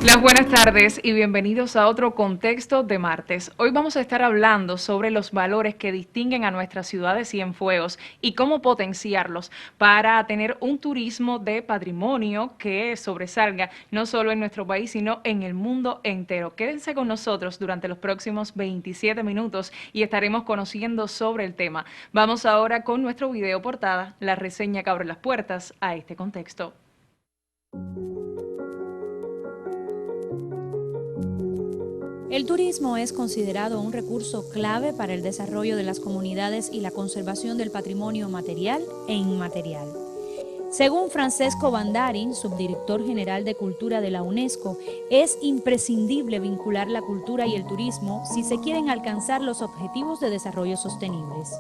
Las buenas tardes y bienvenidos a otro contexto de martes. Hoy vamos a estar hablando sobre los valores que distinguen a nuestras ciudades Cienfuegos y cómo potenciarlos para tener un turismo de patrimonio que sobresalga no solo en nuestro país, sino en el mundo entero. Quédense con nosotros durante los próximos 27 minutos y estaremos conociendo sobre el tema. Vamos ahora con nuestro video portada, la reseña que abre las puertas a este contexto. El turismo es considerado un recurso clave para el desarrollo de las comunidades y la conservación del patrimonio material e inmaterial. Según Francesco Bandarin, subdirector general de Cultura de la UNESCO, es imprescindible vincular la cultura y el turismo si se quieren alcanzar los objetivos de desarrollo sostenibles.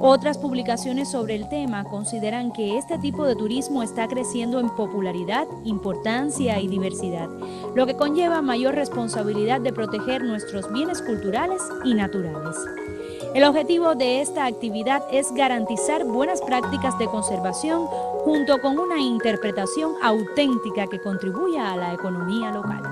Otras publicaciones sobre el tema consideran que este tipo de turismo está creciendo en popularidad, importancia y diversidad, lo que conlleva mayor responsabilidad de proteger nuestros bienes culturales y naturales. El objetivo de esta actividad es garantizar buenas prácticas de conservación junto con una interpretación auténtica que contribuya a la economía local.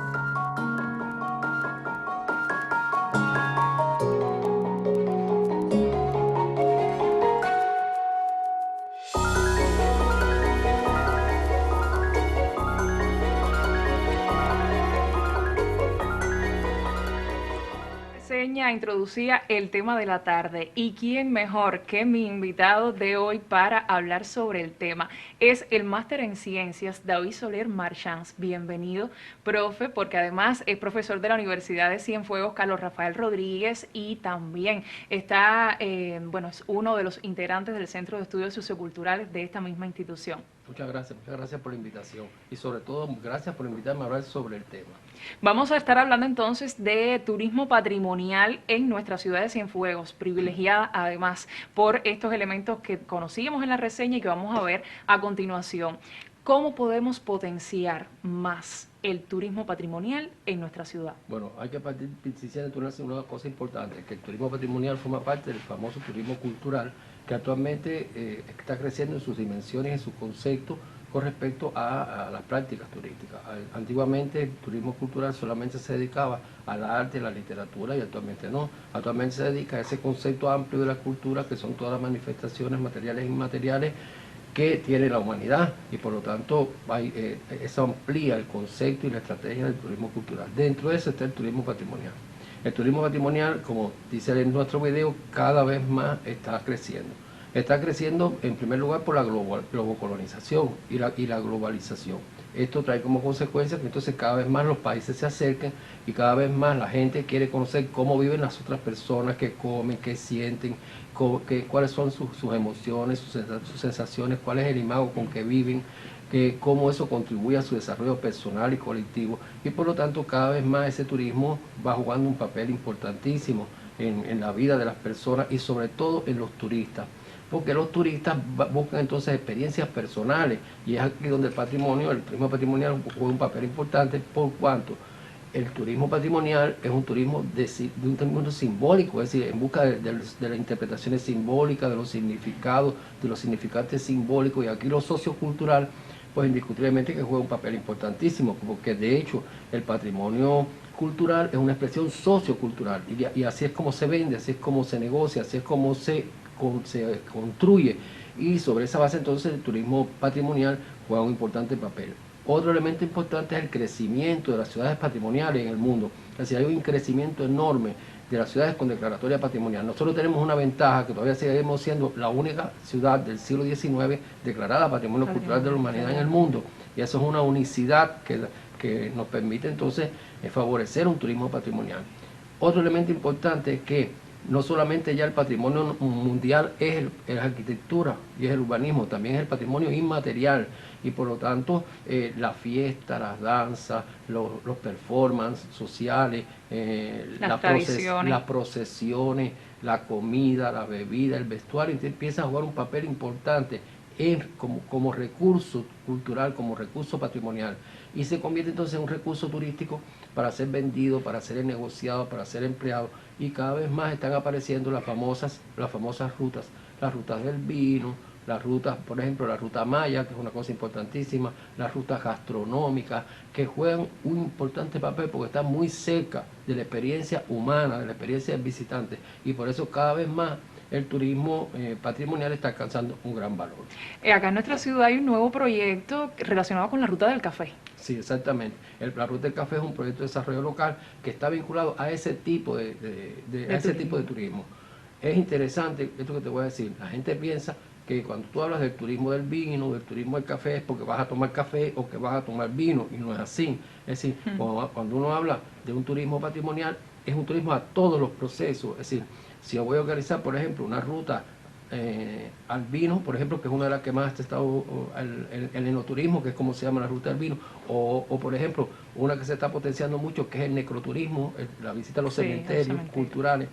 Reseña introducía el tema de la tarde y quién mejor que mi invitado de hoy para hablar sobre el tema. Es el máster en ciencias David Soler Marchans. Bienvenido, profe, porque además es profesor de la Universidad de Cienfuegos Carlos Rafael Rodríguez y también está, es uno de los integrantes del Centro de Estudios Socioculturales de esta misma institución. Muchas gracias por la invitación y sobre todo gracias por invitarme a hablar sobre el tema. Vamos a estar hablando entonces de turismo patrimonial en nuestra ciudad de Cienfuegos, privilegiada además por estos elementos que conocíamos en la reseña y que vamos a ver a continuación. ¿Cómo podemos potenciar más el turismo patrimonial en nuestra ciudad? Bueno, hay que partir diciendo una cosa importante, que el turismo patrimonial forma parte del famoso turismo cultural que actualmente está creciendo en sus dimensiones, en sus conceptos con respecto a las prácticas turísticas. Antiguamente el turismo cultural solamente se dedicaba al arte, a la literatura y actualmente no. Actualmente se dedica a ese concepto amplio de la cultura que son todas las manifestaciones materiales e inmateriales que tiene la humanidad y por lo tanto eso amplía el concepto y la estrategia del turismo cultural. Dentro de eso está el turismo patrimonial. El turismo patrimonial, como dice en nuestro video, cada vez más está creciendo. Está creciendo en primer lugar por la globocolonización y la globalización. Esto trae como consecuencia que entonces cada vez más los países se acerquen y cada vez más la gente quiere conocer cómo viven las otras personas, qué comen, qué sienten, cuáles son sus emociones, sus sensaciones, cuál es el imago con que viven, cómo eso contribuye a su desarrollo personal y colectivo. Y por lo tanto cada vez más ese turismo va jugando un papel importantísimo en la vida de las personas y sobre todo en los turistas. Porque los turistas buscan entonces experiencias personales y es aquí donde el turismo patrimonial juega un papel importante por cuanto el turismo patrimonial es un turismo de un término simbólico, es decir, en busca de las interpretaciones simbólicas, de los significados, de los significantes simbólicos y aquí lo sociocultural, pues indiscutiblemente que juega un papel importantísimo, porque de hecho el patrimonio cultural es una expresión sociocultural y así es como se vende, así es como se negocia, así es como se construye y sobre esa base entonces el turismo patrimonial juega un importante papel. Otro elemento importante es el crecimiento de las ciudades patrimoniales en el mundo, es decir, hay un crecimiento enorme de las ciudades con declaratoria patrimonial. Nosotros tenemos una ventaja que todavía seguimos siendo la única ciudad del siglo XIX declarada Patrimonio Cultural de la Humanidad en el mundo y eso es una unicidad que nos permite entonces favorecer un turismo patrimonial. Otro elemento importante es que no solamente ya el patrimonio mundial es la arquitectura y es el urbanismo, también es el patrimonio inmaterial y por lo tanto la fiesta, las danzas, los performances sociales, las procesiones, la comida, la bebida, el vestuario, empieza a jugar un papel importante como recurso cultural, como recurso patrimonial y se convierte entonces en un recurso turístico para ser vendido, para ser negociado, para ser empleado y cada vez más están apareciendo las famosas rutas, las rutas del vino, las rutas, por ejemplo, la ruta maya, que es una cosa importantísima, las rutas gastronómicas, que juegan un importante papel porque están muy cerca de la experiencia humana, de la experiencia del visitante, y por eso cada vez más el turismo patrimonial está alcanzando un gran valor. Acá en nuestra ciudad hay un nuevo proyecto relacionado con la ruta del café. Sí, exactamente. La Ruta del Café es un proyecto de desarrollo local que está vinculado a ese tipo de turismo. Es interesante esto que te voy a decir. La gente piensa que cuando tú hablas del turismo del vino, del turismo del café, es porque vas a tomar café o que vas a tomar vino, y no es así. Es decir, cuando uno habla de un turismo patrimonial, es un turismo a todos los procesos. Es decir, si yo voy a organizar, por ejemplo, una ruta al vino, por ejemplo, que es una de las que más está el enoturismo, que es como se llama la ruta del vino, o por ejemplo, una que se está potenciando mucho, que es el necroturismo, la visita a los cementerios culturales.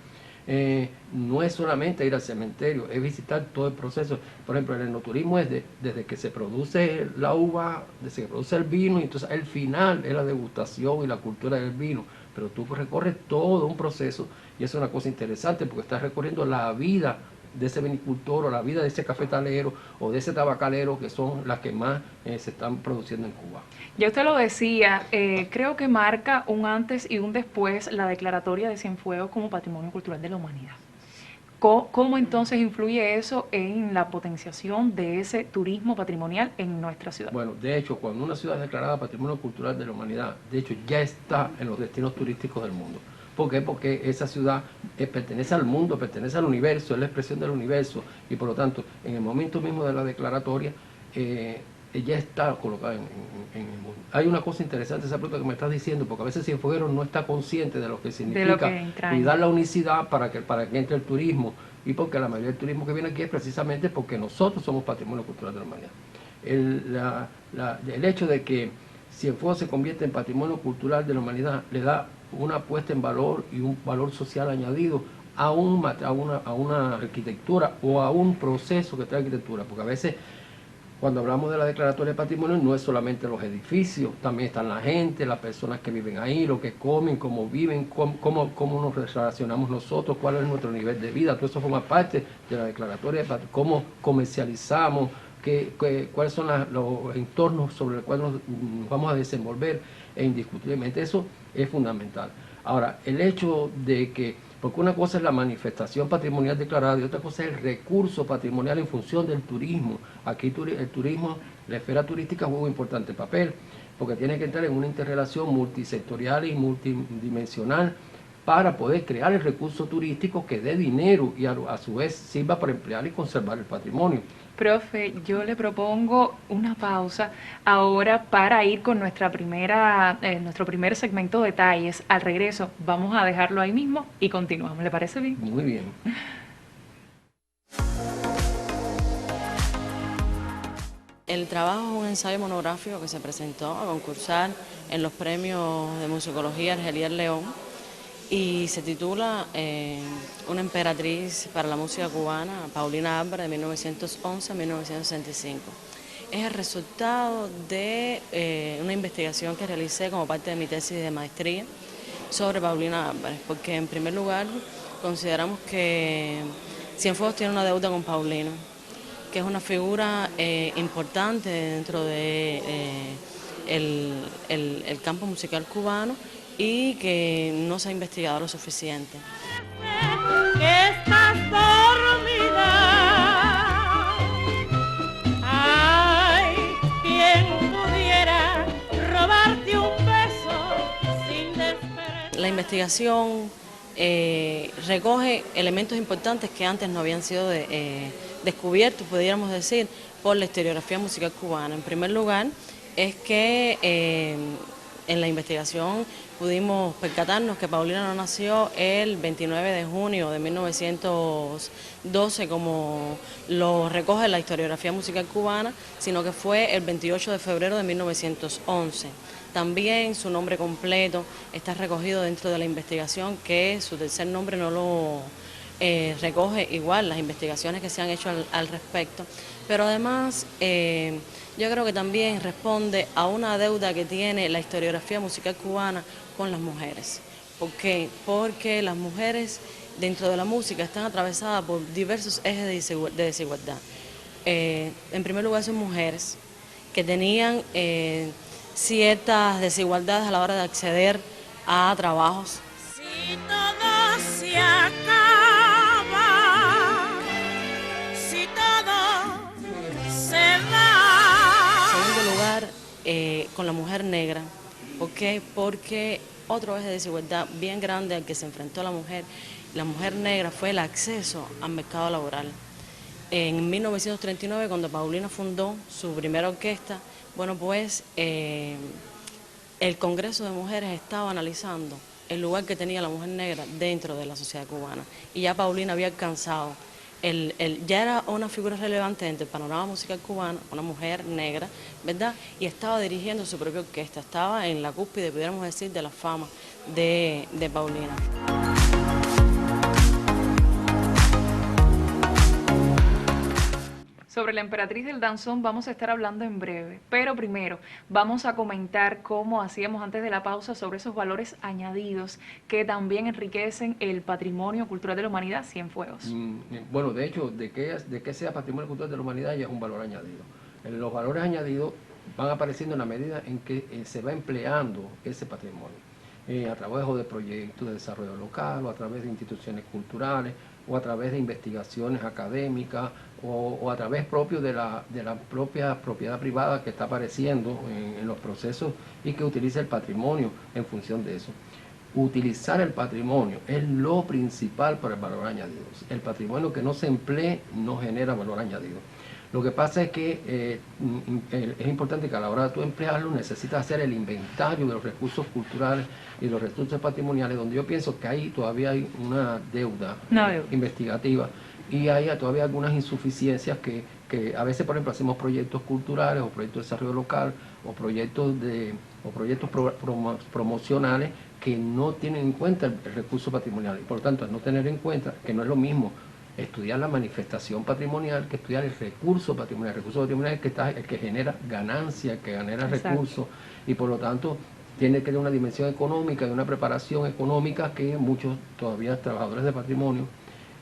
No es solamente ir al cementerio, es visitar todo el proceso. Por ejemplo, el enoturismo es desde que se produce la uva, desde que se produce el vino, y entonces el final es la degustación y la cultura del vino. Pero tú recorres todo un proceso, y eso es una cosa interesante porque estás recorriendo la vida de ese vinicultor, o la vida de ese cafetalero o de ese tabacalero, que son las que más se están produciendo en Cuba. Ya usted lo decía, creo que marca un antes y un después la declaratoria de Cienfuegos como Patrimonio Cultural de la Humanidad. ¿Cómo entonces influye eso en la potenciación de ese turismo patrimonial en nuestra ciudad? Bueno, de hecho, cuando una ciudad es declarada Patrimonio Cultural de la Humanidad, de hecho ya está en los destinos turísticos del mundo. ¿Por qué? Porque esa ciudad pertenece al mundo, pertenece al universo, es la expresión del universo, y por lo tanto, en el momento mismo de la declaratoria, ya está colocada en el mundo. Hay una cosa interesante, esa pregunta que me estás diciendo, porque a veces Cienfuegos no está consciente de lo que significa cuidar la unicidad para que entre el turismo, y porque la mayoría del turismo que viene aquí es precisamente porque nosotros somos Patrimonio Cultural de la Humanidad. El hecho de que Cienfuegos se convierte en Patrimonio Cultural de la Humanidad le da una puesta en valor y un valor social añadido a una arquitectura o a un proceso que trae arquitectura, porque a veces cuando hablamos de la declaratoria de patrimonio no es solamente los edificios, también están la gente, las personas que viven ahí, lo que comen, cómo viven, cómo nos relacionamos nosotros, cuál es nuestro nivel de vida. Todo eso forma parte de la declaratoria de patrimonio, cómo comercializamos, cuáles son los entornos sobre los cuales nos vamos a desenvolver, e indiscutiblemente eso es fundamental. Ahora, el hecho de que, porque una cosa es la manifestación patrimonial declarada y otra cosa es el recurso patrimonial en función del turismo. Aquí el turismo, la esfera turística juega un importante papel, porque tiene que entrar en una interrelación multisectorial y multidimensional para poder crear el recurso turístico que dé dinero y a su vez sirva para emplear y conservar el patrimonio. Profe, yo le propongo una pausa ahora para ir con nuestro primer segmento de detalles. Al regreso vamos a dejarlo ahí mismo y continuamos. ¿Le parece bien? Muy bien. El trabajo es un ensayo monográfico que se presentó a concursar en los premios de musicología Argelier León y se titula Una emperatriz para la música cubana, Paulina Álvarez, de 1911 a 1965. Es el resultado de una investigación que realicé como parte de mi tesis de maestría sobre Paulina Álvarez, porque en primer lugar consideramos que Cienfuegos tiene una deuda con Paulina, que es una figura importante dentro de el campo musical cubano y que no se ha investigado lo suficiente. Que estás dormida. Ay, quien pudiera robarte un beso sin despertar. La investigación recoge elementos importantes que antes no habían sido descubiertos, podríamos decir, por la historiografía musical cubana. En primer lugar, es que en la investigación pudimos percatarnos que Paulina no nació el 29 de junio de 1912, como lo recoge la historiografía musical cubana, sino que fue el 28 de febrero de 1911. También su nombre completo está recogido dentro de la investigación, que su tercer nombre no lo recoge igual las investigaciones que se han hecho al respecto. Pero además, yo creo que también responde a una deuda que tiene la historiografía musical cubana con las mujeres. ¿Por qué? Porque las mujeres dentro de la música están atravesadas por diversos ejes de desigualdad. en primer lugar son mujeres que tenían ciertas desigualdades a la hora de acceder a trabajos. Si todo se acaba, si todo se va. En segundo lugar, con la mujer negra. ¿Por qué? Porque otro eje de desigualdad bien grande al que se enfrentó la mujer negra, fue el acceso al mercado laboral. En 1939, cuando Paulina fundó su primera orquesta, bueno, pues el Congreso de Mujeres estaba analizando el lugar que tenía la mujer negra dentro de la sociedad cubana. Y ya Paulina había alcanzado, ya era una figura relevante dentro del panorama musical cubano, una mujer negra, ¿verdad? Y estaba dirigiendo su propia orquesta, estaba en la cúspide, pudiéramos decir, de la fama de Paulina. Sobre la emperatriz del danzón vamos a estar hablando en breve, pero primero vamos a comentar, como hacíamos antes de la pausa, sobre esos valores añadidos que también enriquecen el patrimonio cultural de la humanidad Cienfuegos. Bueno, de hecho, de que sea patrimonio cultural de la humanidad ya es un valor añadido. Los valores añadidos van apareciendo en la medida en que se va empleando ese patrimonio, a través de proyectos de desarrollo local, o a través de instituciones culturales, o a través de investigaciones académicas, o a través propio de la propia propiedad privada que está apareciendo en los procesos y que utiliza el patrimonio en función de eso. Utilizar el patrimonio es lo principal para el valor añadido. El patrimonio que no se emplee no genera valor añadido. Lo que pasa es que es importante que a la hora de tú emplearlo necesitas hacer el inventario de los recursos culturales y los recursos patrimoniales, donde yo pienso que ahí todavía hay una deuda investigativa y hay todavía algunas insuficiencias que a veces, por ejemplo, hacemos proyectos culturales o proyectos de desarrollo local o proyectos promocionales que no tienen en cuenta el recurso patrimonial. Y por lo tanto, al no tener en cuenta que no es lo mismo estudiar la manifestación patrimonial que estudiar el recurso patrimonial. El recurso patrimonial es el que genera ganancia, el que genera recursos, y por lo tanto tiene que tener una dimensión económica y una preparación económica que muchos todavía trabajadores de patrimonio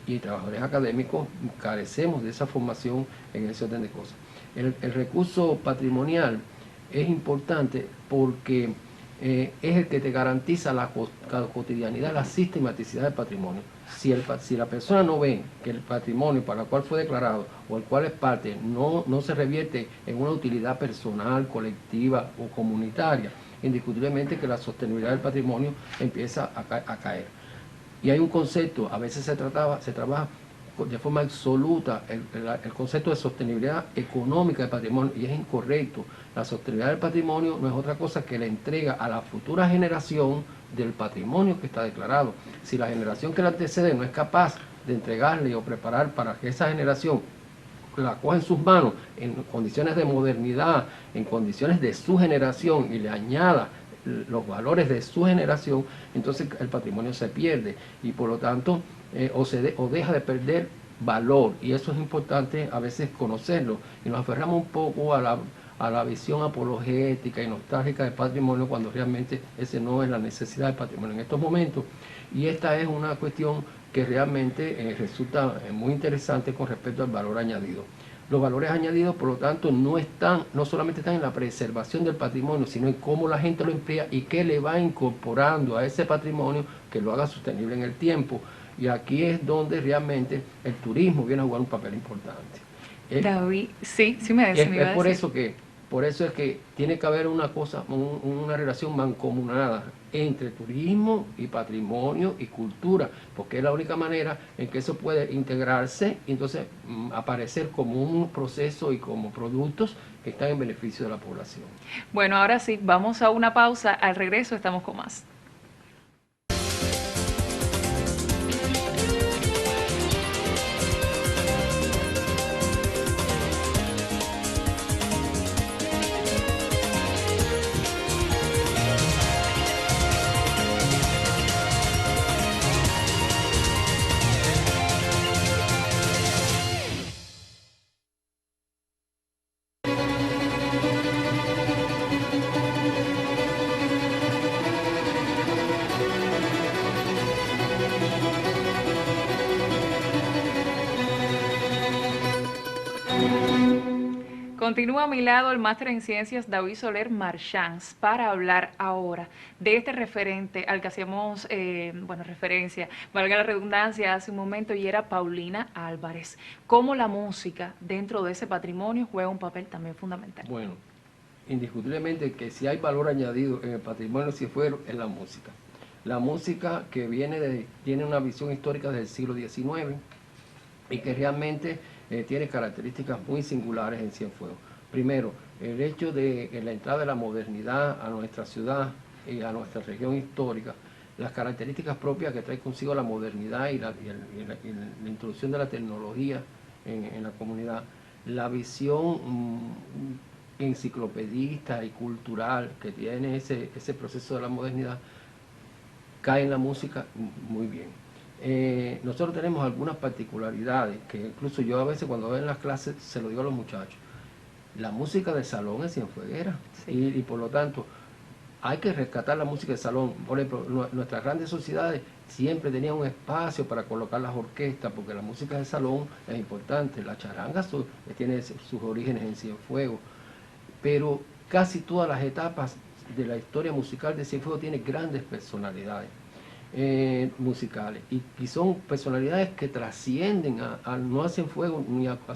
y trabajadores académicos carecemos de esa formación en ese orden de cosas. El recurso patrimonial es importante porque es el que te garantiza la cotidianidad, la sistematicidad del patrimonio. Si la persona no ve que el patrimonio para el cual fue declarado o el cual es parte no se revierte en una utilidad personal, colectiva o comunitaria, indiscutiblemente que la sostenibilidad del patrimonio empieza a caer. Y hay un concepto, a veces se trabaja de forma absoluta el concepto de sostenibilidad económica del patrimonio, y es incorrecto. La sostenibilidad del patrimonio no es otra cosa que la entrega a la futura generación del patrimonio que está declarado. Si la generación que la antecede no es capaz de entregarle o preparar para que esa generación la coja en sus manos en condiciones de modernidad, en condiciones de su generación, y le añada los valores de su generación, entonces el patrimonio se pierde y por lo tanto o deja de perder valor, y eso es importante a veces conocerlo, y nos aferramos un poco a la visión apologética y nostálgica del patrimonio cuando realmente ese no es la necesidad del patrimonio en estos momentos. Y esta es una cuestión que realmente resulta muy interesante con respecto al valor añadido. Los valores añadidos, por lo tanto, no solamente están en la preservación del patrimonio, sino en cómo la gente lo emplea y qué le va incorporando a ese patrimonio que lo haga sostenible en el tiempo. Y aquí es donde realmente el turismo viene a jugar un papel importante. David, sí me decía. Por eso es que tiene que haber una relación mancomunada entre turismo y patrimonio y cultura, porque es la única manera en que eso puede integrarse y entonces aparecer como un proceso y como productos que están en beneficio de la población. Bueno, ahora sí, vamos a una pausa. Al regreso estamos con más. Continúa a mi lado el máster en ciencias David Soler Marchans para hablar ahora de este referente al que hacíamos referencia, valga la redundancia, hace un momento, y era Paulina Álvarez. Cómo la música dentro de ese patrimonio juega un papel también fundamental. Bueno, indiscutiblemente que si hay valor añadido en el patrimonio cienfuegro es la música. La música que tiene una visión histórica del siglo XIX y que realmente tiene características muy singulares en Cienfuegos. Primero, el hecho de la entrada de la modernidad a nuestra ciudad y a nuestra región histórica, las características propias que trae consigo la modernidad y la introducción de la tecnología en la comunidad, la visión enciclopedista y cultural que tiene ese proceso de la modernidad, cae en la música muy bien. Nosotros tenemos algunas particularidades que incluso yo a veces cuando doy en las clases se lo digo a los muchachos. La música de salón es cienfueguera, sí. y por lo tanto hay que rescatar la música de salón. Por ejemplo, nuestras grandes sociedades siempre tenían un espacio para colocar las orquestas, porque la música de salón es importante. La charanga tiene sus orígenes en Cienfuegos, pero casi todas las etapas de la historia musical de Cienfuegos tienen grandes personalidades musicales, y son personalidades que trascienden no a Cienfuegos,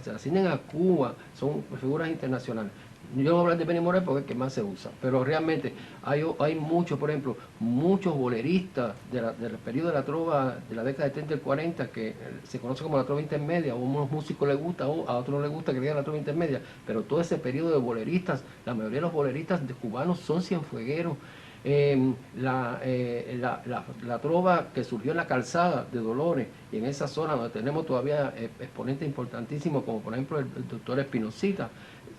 trascienden a Cuba, son figuras internacionales. Yo no voy a hablar de Benny Moré porque es el que más se usa, pero realmente hay muchos, por ejemplo, muchos boleristas del periodo de la trova de la década de 30 y 40 que se conoce como la trova intermedia. A unos músicos les gusta, a otros no les gusta que digan la trova intermedia, pero todo ese periodo de boleristas, la mayoría de los boleristas de cubanos son cienfuegueros. La trova que surgió en la calzada de Dolores y en esa zona donde tenemos todavía exponentes importantísimos como por ejemplo el doctor Espinosita,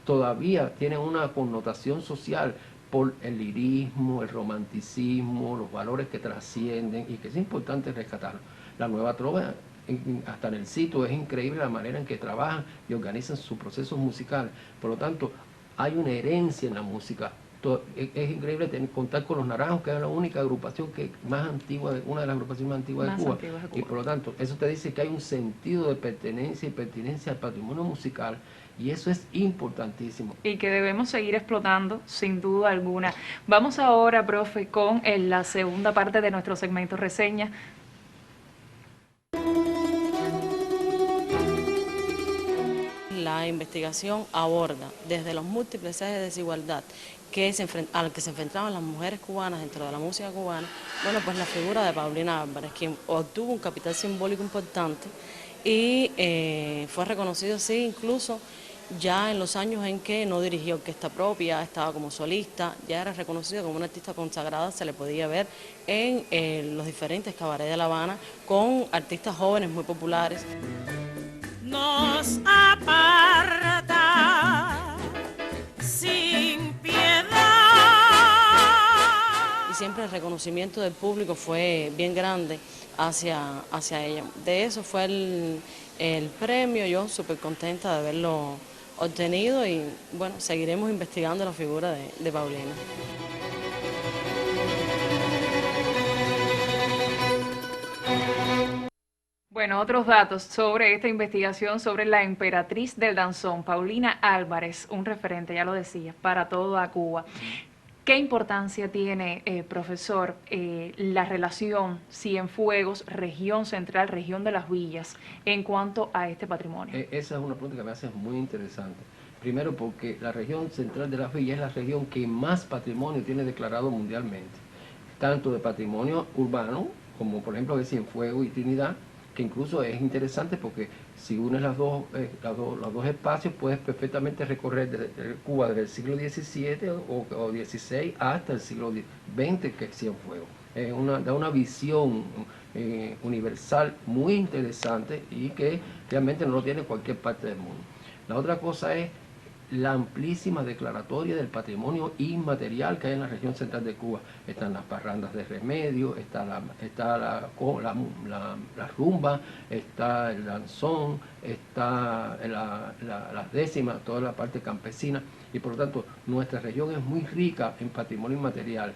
todavía tienen una connotación social por el lirismo, el romanticismo, los valores que trascienden y que es importante rescatarlo. La nueva trova, hasta en el sitio, es increíble la manera en que trabajan y organizan sus procesos musicales. Por lo tanto, hay una herencia en la música. Es increíble contar con los Naranjos, que es la única agrupación más antigua, una de las agrupaciones más antiguas de Cuba. Y por lo tanto, eso te dice que hay un sentido de pertenencia y pertinencia al patrimonio musical, y eso es importantísimo. Y que debemos seguir explotando, sin duda alguna. Vamos ahora, profe, con la segunda parte de nuestro segmento reseña. La investigación aborda desde los múltiples ejes de desigualdad al que se enfrentaban las mujeres cubanas dentro de la música cubana. Bueno, pues la figura de Paulina Álvarez, quien obtuvo un capital simbólico importante y fue reconocido así incluso ya en los años en que no dirigía orquesta propia, estaba como solista, ya era reconocido como una artista consagrada. Se le podía ver en los diferentes cabarets de La Habana con artistas jóvenes muy populares. Nos aparta sin piedad. Y siempre el reconocimiento del público fue bien grande hacia ella. De eso fue el premio, yo súper contenta de haberlo obtenido y bueno, seguiremos investigando la figura de Paulina. Bueno, otros datos sobre esta investigación sobre la emperatriz del danzón, Paulina Álvarez, un referente, ya lo decía, para toda Cuba. ¿Qué importancia tiene, profesor, la relación Cienfuegos, región central, región de las villas, en cuanto a este patrimonio? Esa es una pregunta que me hace muy interesante. Primero porque la región central de las villas es la región que más patrimonio tiene declarado mundialmente, tanto de patrimonio urbano, como por ejemplo de Cienfuegos y Trinidad, que incluso es interesante porque si unes los dos espacios puedes perfectamente recorrer desde Cuba desde el siglo XVII o XVI hasta el siglo XX, que es Cienfuegos. Da una visión universal muy interesante y que realmente no lo tiene cualquier parte del mundo. La otra cosa es la amplísima declaratoria del patrimonio inmaterial que hay en la región central de Cuba. Están las parrandas de Remedio, está la rumba, está el danzón, está las décimas, toda la parte campesina, y por lo tanto nuestra región es muy rica en patrimonio inmaterial.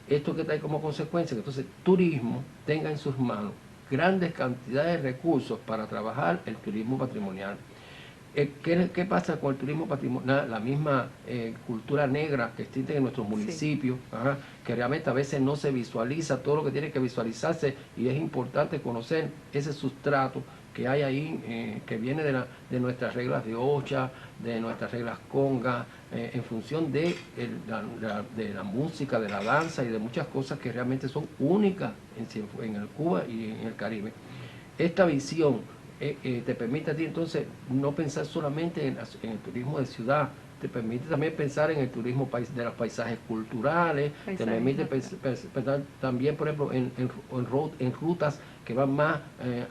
Esto que trae como consecuencia que entonces turismo tenga en sus manos grandes cantidades de recursos para trabajar el turismo patrimonial. ¿Qué pasa con el turismo patrimonial? La misma cultura negra que existe en nuestros municipios, ajá, que realmente a veces no se visualiza todo lo que tiene que visualizarse, y es importante conocer ese sustrato que hay ahí, que viene de nuestras reglas de Ocha, de nuestras reglas conga, en función de la música, de la danza y de muchas cosas que realmente son únicas en el Cuba y en el Caribe. Esta visión te permite a ti entonces no pensar solamente en el turismo de ciudad, te permite también pensar en el turismo de los paisajes culturales, te permite pensar también, por ejemplo, en rutas que van más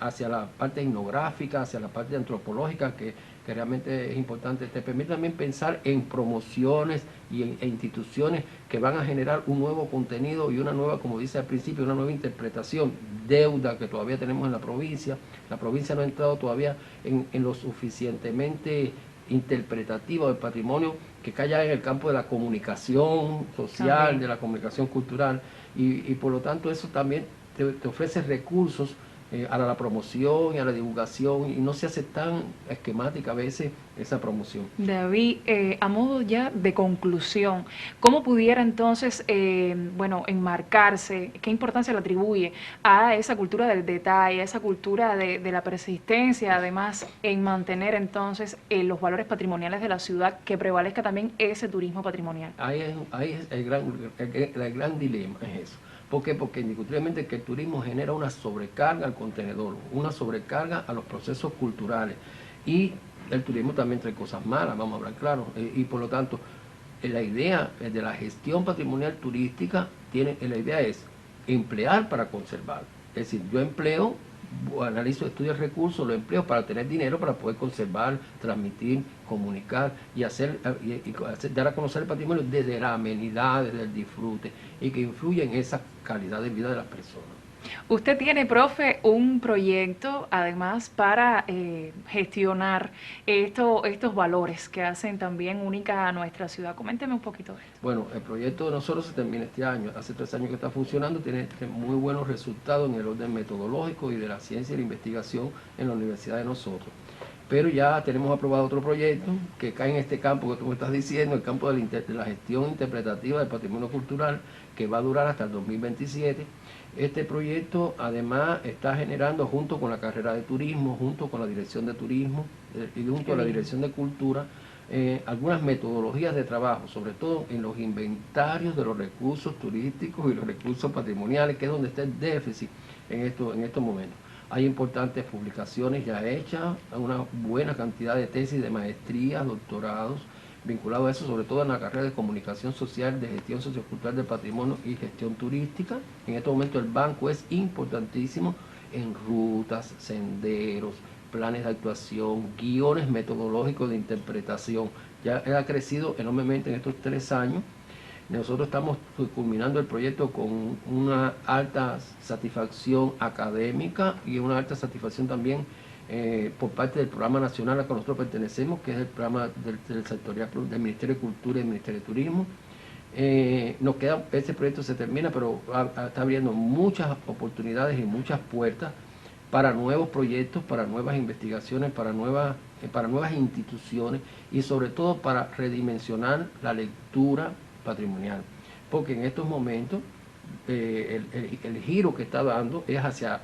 hacia la parte etnográfica, hacia la parte antropológica, que realmente es importante. Te permite también pensar en promociones e instituciones que van a generar un nuevo contenido y una nueva, como dice al principio, una nueva interpretación, deuda que todavía tenemos en la provincia. La provincia no ha entrado todavía en lo suficientemente interpretativo del patrimonio que cae en el campo de la comunicación social, también de la comunicación cultural, y por lo tanto eso también te ofrece recursos a la promoción y a la divulgación, y no se hace tan esquemática a veces esa promoción. David, a modo ya de conclusión, ¿cómo pudiera entonces, bueno, enmarcarse, qué importancia le atribuye a esa cultura del detalle, a esa cultura de la persistencia, además en mantener entonces los valores patrimoniales de la ciudad, que prevalezca también ese turismo patrimonial? Ahí es el gran dilema, es eso. ¿Por qué? Porque indiscutiblemente que el turismo genera una sobrecarga al contenedor, una sobrecarga a los procesos culturales, y el turismo también trae cosas malas, vamos a hablar claro, y por lo tanto la idea de la gestión patrimonial turística la idea es emplear para conservar. Es decir, yo empleo, analizo, estudio el recurso, lo empleo para tener dinero para poder conservar, transmitir, comunicar y dar a conocer el patrimonio desde la amenidad, desde el disfrute, y que influye en esa calidad de vida de las personas. Usted tiene, profe, un proyecto además para gestionar estos valores que hacen también única a nuestra ciudad. Coménteme un poquito de esto. Bueno, el proyecto de nosotros se termina este año. Hace 3 años que está funcionando, tiene muy buenos resultados en el orden metodológico y de la ciencia y la investigación en la universidad de nosotros. Pero ya tenemos aprobado otro proyecto que cae en este campo que tú me estás diciendo, el campo de la gestión interpretativa del patrimonio cultural, que va a durar hasta el 2027. Este proyecto además está generando, junto con la carrera de turismo, junto con la dirección de turismo y junto a la dirección de cultura, algunas metodologías de trabajo, sobre todo en los inventarios de los recursos turísticos y los recursos patrimoniales, que es donde está el déficit en estos momentos. Hay importantes publicaciones ya hechas, una buena cantidad de tesis de maestría, doctorados, vinculados a eso, sobre todo en la carrera de comunicación social, de gestión sociocultural del patrimonio y gestión turística. En este momento el banco es importantísimo en rutas, senderos, planes de actuación, guiones metodológicos de interpretación. Ya ha crecido enormemente en estos 3 años. Nosotros estamos culminando el proyecto con una alta satisfacción académica y una alta satisfacción también por parte del programa nacional al que nosotros pertenecemos, que es el programa del sectorial del Ministerio de Cultura y del Ministerio de Turismo. Ese proyecto se termina, pero está abriendo muchas oportunidades y muchas puertas para nuevos proyectos, para nuevas investigaciones, para nuevas instituciones, y sobre todo para redimensionar la lectura patrimonial, porque en estos momentos el giro que está dando es hacia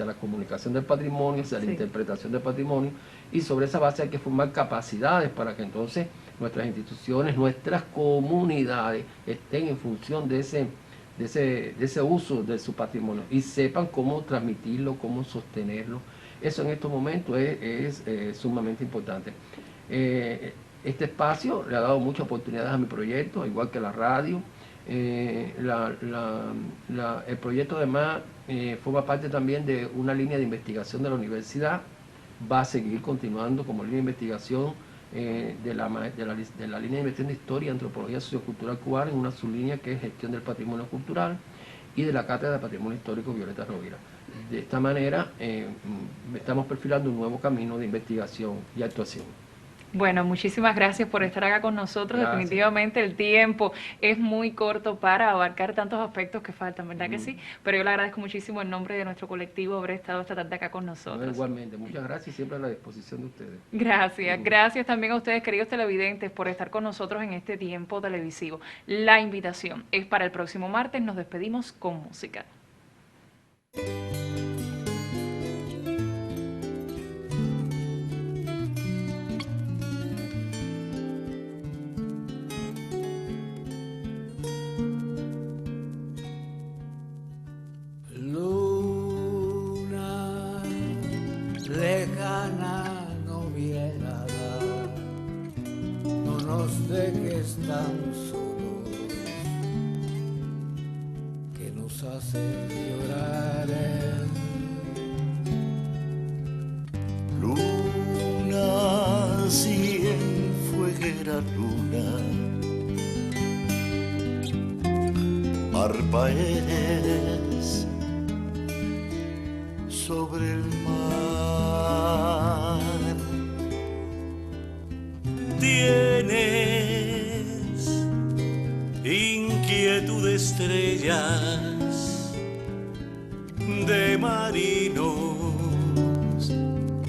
la comunicación del patrimonio, hacia la interpretación del patrimonio, y sobre esa base hay que formar capacidades para que entonces nuestras instituciones, nuestras comunidades estén en función de ese uso de su patrimonio y sepan cómo transmitirlo, cómo sostenerlo. Eso en estos momentos es sumamente importante. Este espacio le ha dado muchas oportunidades a mi proyecto, igual que la radio. El proyecto además forma parte también de una línea de investigación de la universidad. Va a seguir continuando como línea de investigación de la línea de investigación de Historia y Antropología Sociocultural Cubana, en una sublínea que es Gestión del Patrimonio Cultural, y de la Cátedra de Patrimonio Histórico Violeta Rovira. De esta manera estamos perfilando un nuevo camino de investigación y actuación. Bueno, muchísimas gracias por estar acá con nosotros. Gracias. Definitivamente el tiempo es muy corto para abarcar tantos aspectos que faltan, ¿verdad que sí? Pero yo le agradezco muchísimo en nombre de nuestro colectivo haber estado esta tarde acá con No, nosotros. igualmente, muchas gracias y siempre a la disposición de ustedes. Gracias, gracias también a ustedes, queridos televidentes, por estar con nosotros en este tiempo televisivo. La invitación es para el próximo martes. Nos despedimos con música. Luna lejana, novia helada, no nos dejes tan solos, que nos hace llorar. Luna, cienfueguera luna, parpadees sobre el mar. Tienes inquietud de estrellas, de marinos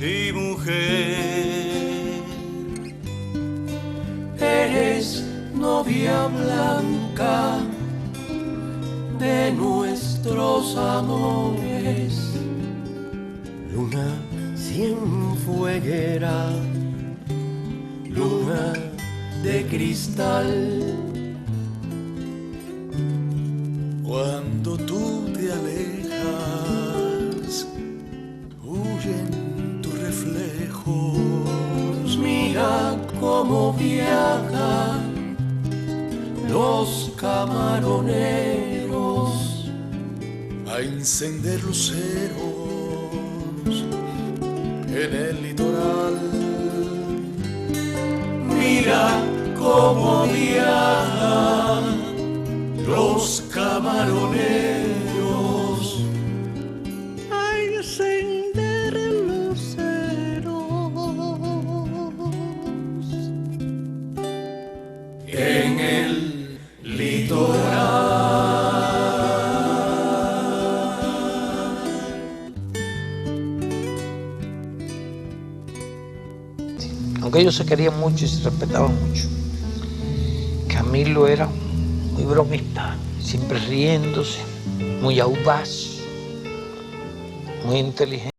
y mujer. Eres novia blanca de nuestros amores. Luna cienfueguera, luna De cristal, cuando tú te alejas, huyen tus reflejos. mira cómo viajan los camaroneros. A encender luceros en el litoral. Mira cómo viajan los camaroneros. A encender luceros En el litoral. Aunque ellos se querían mucho y se respetaban mucho, Camilo era muy bromista, siempre riéndose, muy audaz, muy inteligente.